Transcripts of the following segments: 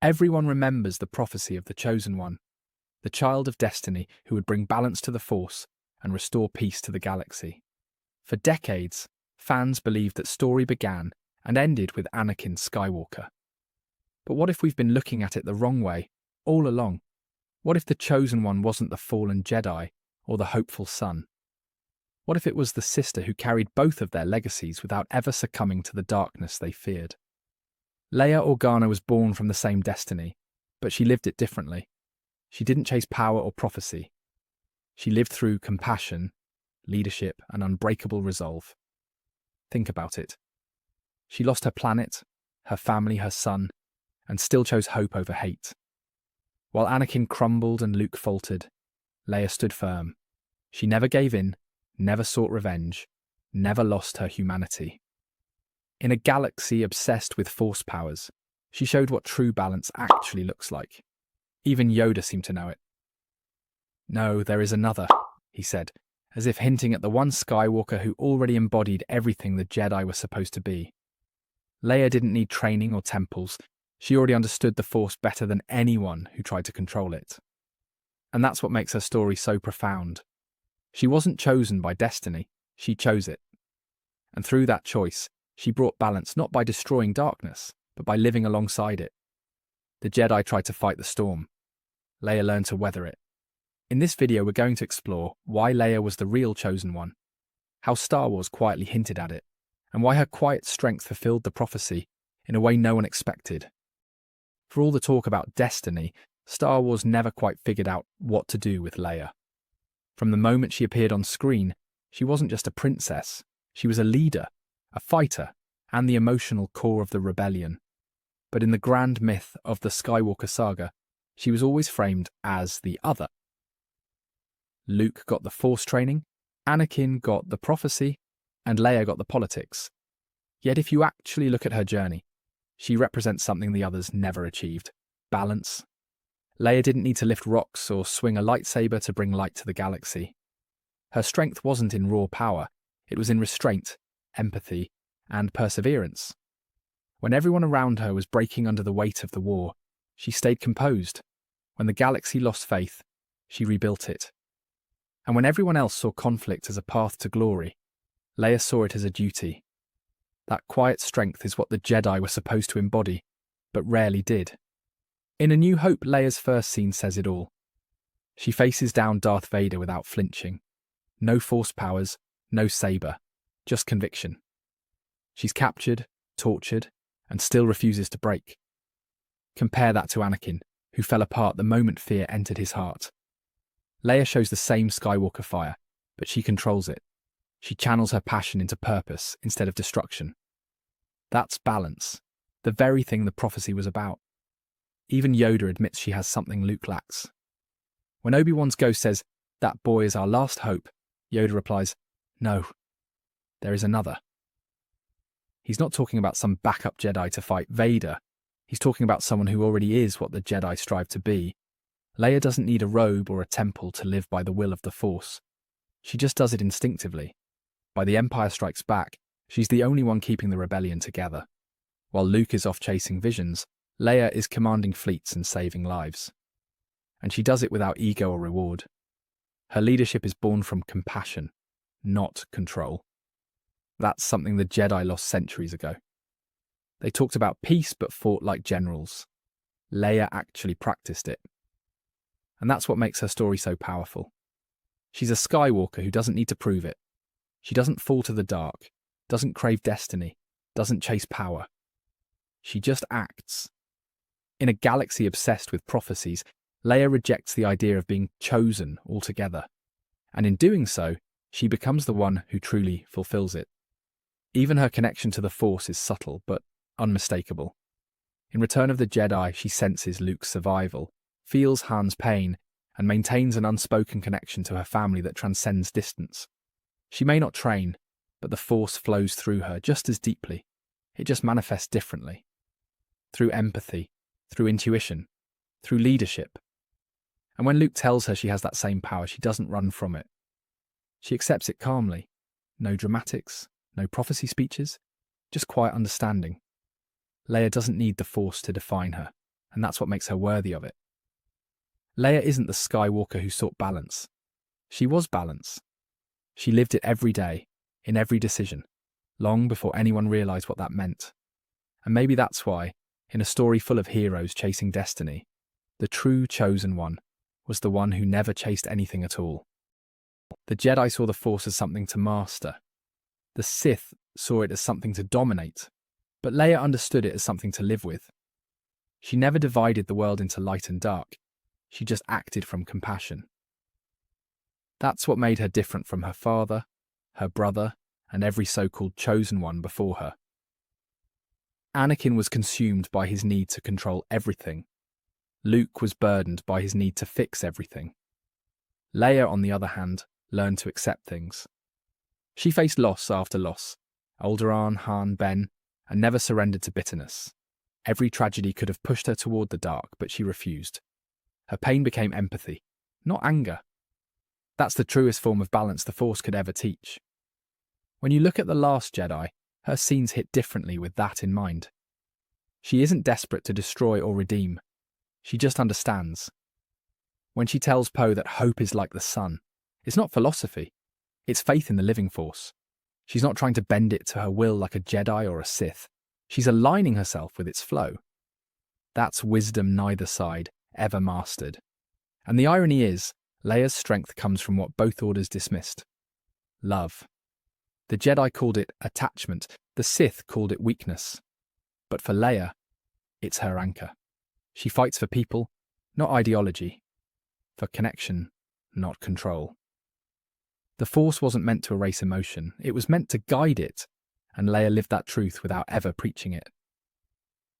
Everyone remembers the prophecy of the Chosen One, the child of destiny who would bring balance to the Force and restore peace to the galaxy. For decades, fans believed that story began and ended with Anakin Skywalker. But what if we've been looking at it the wrong way all along? What if the Chosen One wasn't the fallen Jedi or the hopeful son? What if it was the sister who carried both of their legacies without ever succumbing to the darkness they feared? Leia Organa was born from the same destiny, but she lived it differently. She didn't chase power or prophecy. She lived through compassion, leadership, and unbreakable resolve. Think about it. She lost her planet, her family, her son, and still chose hope over hate. While Anakin crumbled and Luke faltered, Leia stood firm. She never gave in, never sought revenge, never lost her humanity. In a galaxy obsessed with Force powers, she showed what true balance actually looks like. Even Yoda seemed to know it. "No, there is another," he said, as if hinting at the one Skywalker who already embodied everything the Jedi were supposed to be. Leia didn't need training or temples. She already understood the Force better than anyone who tried to control it. And that's what makes her story so profound. She wasn't chosen by destiny, she chose it. And through that choice, she brought balance not by destroying darkness, but by living alongside it. The Jedi tried to fight the storm. Leia learned to weather it. In this video, we're going to explore why Leia was the real Chosen One, how Star Wars quietly hinted at it, and why her quiet strength fulfilled the prophecy in a way no one expected. For all the talk about destiny, Star Wars never quite figured out what to do with Leia. From the moment she appeared on screen, she wasn't just a princess, she was a leader, a fighter, and the emotional core of the rebellion. But in the grand myth of the Skywalker saga, she was always framed as the other. Luke got the Force training, Anakin got the prophecy, and Leia got the politics. Yet if you actually look at her journey, she represents something the others never achieved: balance. Leia didn't need to lift rocks or swing a lightsaber to bring light to the galaxy. Her strength wasn't in raw power, it was in restraint, empathy, and perseverance. When everyone around her was breaking under the weight of the war, she stayed composed. When the galaxy lost faith, she rebuilt it. And when everyone else saw conflict as a path to glory, Leia saw it as a duty. That quiet strength is what the Jedi were supposed to embody, but rarely did. In A New Hope, Leia's first scene says it all. She faces down Darth Vader without flinching. No Force powers, no saber, just conviction. She's captured, tortured, and still refuses to break. Compare that to Anakin, who fell apart the moment fear entered his heart. Leia shows the same Skywalker fire, but she controls it. She channels her passion into purpose instead of destruction. That's balance, the very thing the prophecy was about. Even Yoda admits she has something Luke lacks. When Obi-Wan's ghost says, "That boy is our last hope," Yoda replies, "No, there is another." He's not talking about some backup Jedi to fight Vader. He's talking about someone who already is what the Jedi strive to be. Leia doesn't need a robe or a temple to live by the will of the Force. She just does it instinctively. By The Empire Strikes Back, she's the only one keeping the rebellion together. While Luke is off chasing visions, Leia is commanding fleets and saving lives. And she does it without ego or reward. Her leadership is born from compassion, not control. That's something the Jedi lost centuries ago. They talked about peace but fought like generals. Leia actually practiced it. And that's what makes her story so powerful. She's a Skywalker who doesn't need to prove it. She doesn't fall to the dark, doesn't crave destiny, doesn't chase power. She just acts. In a galaxy obsessed with prophecies, Leia rejects the idea of being chosen altogether. And in doing so, she becomes the one who truly fulfills it. Even her connection to the Force is subtle but unmistakable. In Return of the Jedi, she senses Luke's survival, feels Han's pain, and maintains an unspoken connection to her family that transcends distance. She may not train, but the Force flows through her just as deeply. It just manifests differently. Through empathy, through intuition, through leadership. And when Luke tells her she has that same power, she doesn't run from it. She accepts it calmly. No dramatics, no prophecy speeches, just quiet understanding. Leia doesn't need the Force to define her. and that's what makes her worthy of it. Leia isn't the Skywalker who sought balance. She was balance. She lived it every day, in every decision, long before anyone realized what that meant. And maybe that's why, in a story full of heroes chasing destiny, the true chosen one was the one who never chased anything at all. The Jedi saw the Force as something to master. The Sith saw it as something to dominate, but Leia understood it as something to live with. She never divided the world into light and dark. She just acted from compassion. That's what made her different from her father, her brother, and every so-called chosen one before her. Anakin was consumed by his need to control everything. Luke was burdened by his need to fix everything. Leia, on the other hand, learned to accept things. She faced loss after loss, Alderaan, Han, Ben, and never surrendered to bitterness. Every tragedy could have pushed her toward the dark, but she refused. Her pain became empathy, not anger. That's the truest form of balance the Force could ever teach. When you look at The Last Jedi, her scenes hit differently with that in mind. She isn't desperate to destroy or redeem. She just understands. When she tells Poe that hope is like the sun, it's not philosophy. It's faith in the living Force. She's not trying to bend it to her will like a Jedi or a Sith. She's aligning herself with its flow. That's wisdom neither side ever mastered. And the irony is, Leia's strength comes from what both orders dismissed. Love. The Jedi called it attachment, the Sith called it weakness. But for Leia, it's her anchor. She fights for people, not ideology. For connection, not control. The Force wasn't meant to erase emotion, it was meant to guide it, and Leia lived that truth without ever preaching it.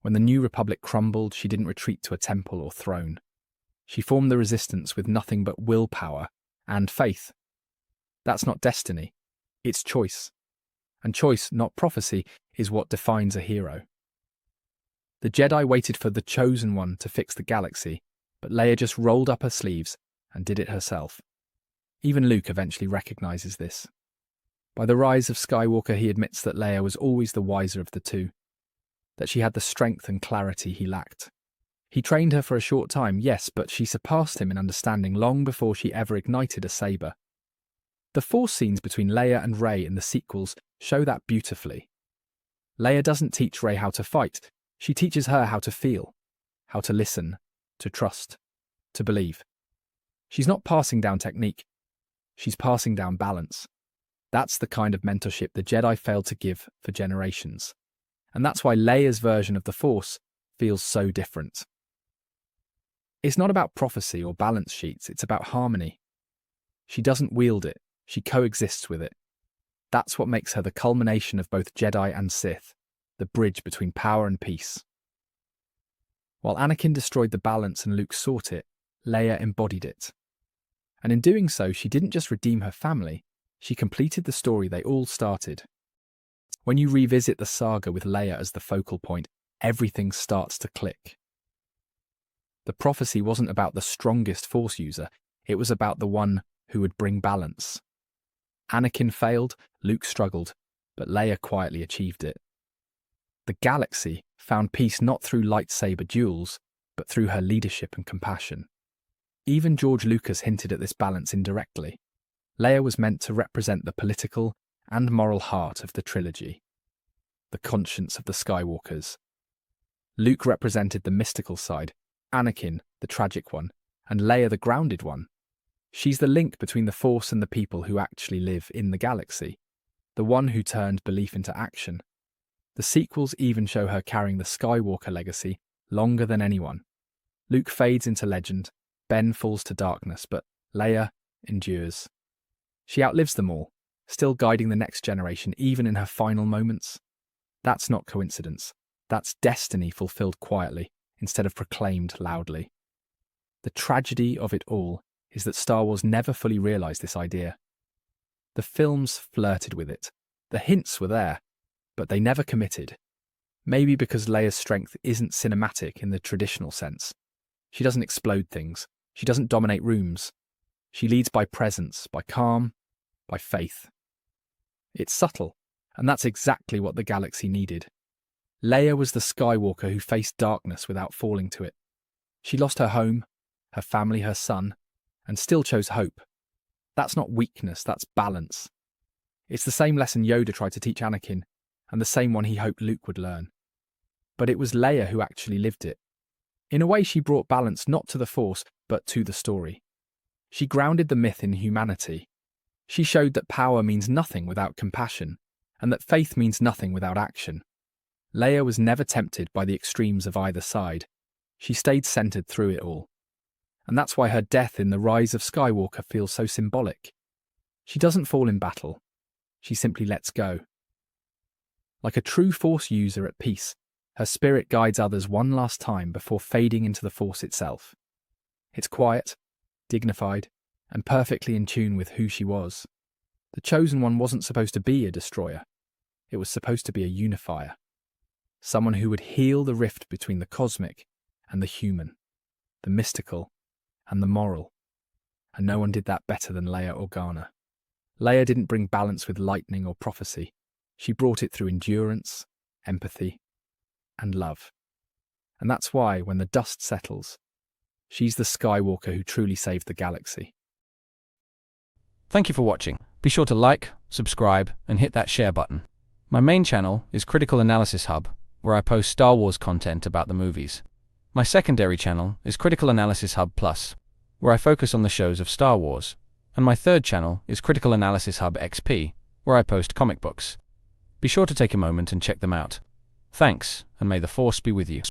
When the New Republic crumbled, she didn't retreat to a temple or throne. She formed the resistance with nothing but willpower and faith. That's not destiny, it's choice. And choice, not prophecy, is what defines a hero. The Jedi waited for the chosen one to fix the galaxy, but Leia just rolled up her sleeves and did it herself. Even Luke eventually recognizes this. By the rise of Skywalker, he admits that Leia was always the wiser of the two, that she had the strength and clarity he lacked. He trained her for a short time, yes, but she surpassed him in understanding long before she ever ignited a saber. The Force scenes between Leia and Rey in the sequels show that beautifully. Leia doesn't teach Rey how to fight, she teaches her how to feel, how to listen, to trust, to believe. She's not passing down technique, she's passing down balance. That's the kind of mentorship the Jedi failed to give for generations. And that's why Leia's version of the Force feels so different. It's not about prophecy or balance sheets, it's about harmony. She doesn't wield it, she coexists with it. That's what makes her the culmination of both Jedi and Sith, the bridge between power and peace. While Anakin destroyed the balance and Luke sought it, Leia embodied it. And in doing so, she didn't just redeem her family, she completed the story they all started. When you revisit the saga with Leia as the focal point, everything starts to click. The prophecy wasn't about the strongest Force user, it was about the one who would bring balance. Anakin failed, Luke struggled, but Leia quietly achieved it. The galaxy found peace not through lightsaber duels, but through her leadership and compassion. Even George Lucas hinted at this balance indirectly. Leia was meant to represent the political and moral heart of the trilogy, the conscience of the Skywalkers. Luke represented the mystical side, Anakin the tragic one, and Leia the grounded one. She's the link between the Force and the people who actually live in the galaxy, the one who turned belief into action. The sequels even show her carrying the Skywalker legacy longer than anyone. Luke fades into legend, Ben falls to darkness, but Leia endures. She outlives them all, still guiding the next generation even in her final moments. That's not coincidence. That's destiny fulfilled quietly instead of proclaimed loudly. The tragedy of it all is that Star Wars never fully realised this idea. The films flirted with it. The hints were there, but they never committed. Maybe because Leia's strength isn't cinematic in the traditional sense. She doesn't explode things. She doesn't dominate rooms. She leads by presence, by calm, by faith. It's subtle, and that's exactly what the galaxy needed. Leia was the Skywalker who faced darkness without falling to it. She lost her home, her family, her son, and still chose hope. That's not weakness, that's balance. It's the same lesson Yoda tried to teach Anakin, and the same one he hoped Luke would learn. But it was Leia who actually lived it. In a way, she brought balance not to the Force, but to the story. She grounded the myth in humanity. She showed that power means nothing without compassion, and that faith means nothing without action. Leia was never tempted by the extremes of either side. She stayed centered through it all. And that's why her death in The Rise of Skywalker feels so symbolic. She doesn't fall in battle. She simply lets go. Like a true Force user at peace, her spirit guides others one last time before fading into the Force itself. It's quiet, dignified, and perfectly in tune with who she was. The Chosen One wasn't supposed to be a destroyer. It was supposed to be a unifier. Someone who would heal the rift between the cosmic and the human, the mystical and the moral. And no one did that better than Leia Organa. Leia didn't bring balance with lightning or prophecy. She brought it through endurance, empathy, and love. And that's why, when the dust settles, she's the Skywalker who truly saved the galaxy. Thank you for watching. Be sure to like, subscribe, and hit that share button. My main channel is Critical Analysis Hub, where I post Star Wars content about the movies. My secondary channel is Critical Analysis Hub Plus, where I focus on the shows of Star Wars. And my third channel is Critical Analysis Hub XP, where I post comic books. Be sure to take a moment and check them out. Thanks, and may the Force be with you.